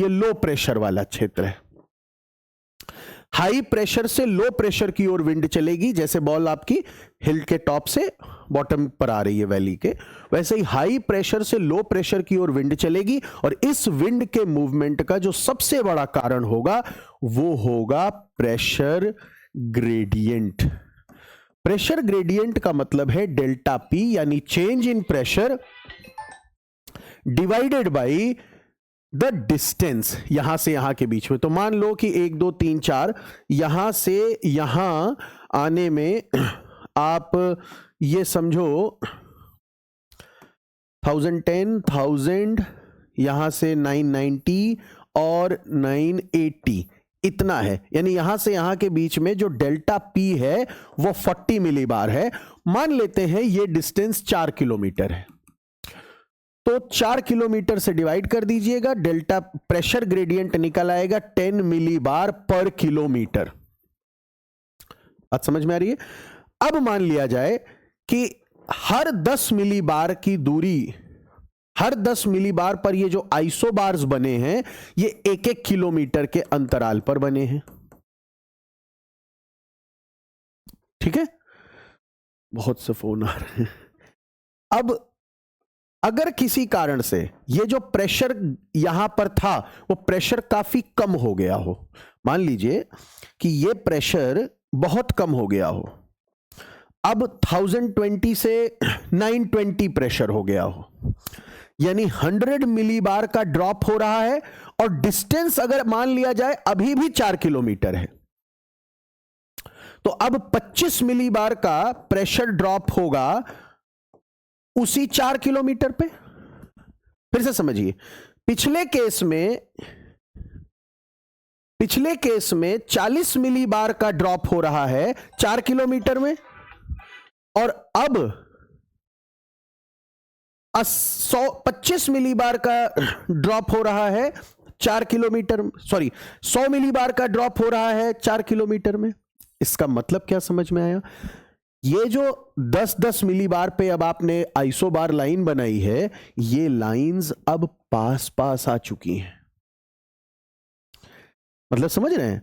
ये low pressure वाला क्षेत्र है। हाई प्रेशर से लो प्रेशर की ओर विंड चलेगी, जैसे बॉल आपकी हिल के टॉप से बॉटम पर आ रही है वैली के, वैसे ही हाई प्रेशर से लो प्रेशर की ओर विंड चलेगी। और इस विंड के मूवमेंट का जो सबसे बड़ा कारण होगा वो होगा प्रेशर ग्रेडियंट। प्रेशर ग्रेडियंट का मतलब है डेल्टा पी, यानी change in pressure divided by the distance यहां से यहां के बीच में। तो मान लो कि 1 2 3 4 यहां से यहां आने में आप ये समझो 1010, 1000, यहां से 990 और 980 इतना है, यानी यहां से यहां के बीच में जो डेल्टा पी है वो 40 मिली बार है। मान लेते हैं ये डिस्टेंस 4 किलोमीटर है, तो 4 किलोमीटर से डिवाइड कर दीजिएगा, डेल्टा प्रेशर ग्रेडियंट निकल आएगा 10 मिली बार पर किलोमीटर। बात समझ में आ रही है? अब मान लिया जाए कि हर 10 मिली बार की दूरी, हर 10 मिली बार पर ये जो आइसोबार्स बने हैं ये 1-1 किलोमीटर के अंतराल पर बने हैं। ठीक है, बहुत से फोन आ रहे हैं। अब अगर किसी कारण से ये जो प्रेशर यहां पर था वो प्रेशर काफी कम हो गया हो, मान लीजिए कि ये प्रेशर बहुत कम हो गया हो, अब 1020 से 920 प्रेशर हो गया हो, यानी 100 मिली बार का ड्रॉप हो रहा है, और डिस्टेंस अगर मान लिया जाए अभी भी 4 किलोमीटर है, तो अब 25 मिली बार का प्रेशर ड्रॉप होगा उसी 4 किलोमीटर पे। फिर से समझिए, पिछले केस में 40 मिली बार का ड्रॉप हो रहा है 4 किलोमीटर में, और अब 25 मिली बार का ड्रॉप हो रहा है 4 किलोमीटर, सॉरी 100 मिली बार का ड्रॉप हो रहा है 4 किलोमीटर में। इसका मतलब क्या समझ में आया? ये जो 10-10 मिली बार पे अब आपने आइसोबार लाइन बनाई है, ये लाइंस अब पास पास आ चुकी हैं। मतलब समझ रहे हैं?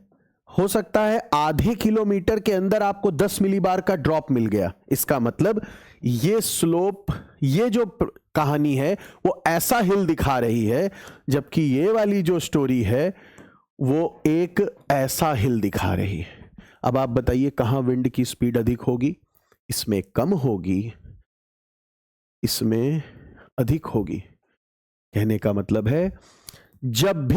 हो सकता है आधे किलोमीटर के अंदर आपको 10 मिली बार का ड्रॉप मिल गया। इसका मतलब ये स्लोप, ये जो कहानी है वो ऐसा हिल दिखा रही है, जबकि ये वाली जो स्टोरी है वो एक ऐसा हिल दिखा रही है। अब आप बताइए कहां विंड की स्पीड अधिक होगी? इसमें कम होगी, इसमें अधिक होगी। कहने का मतलब है जब भी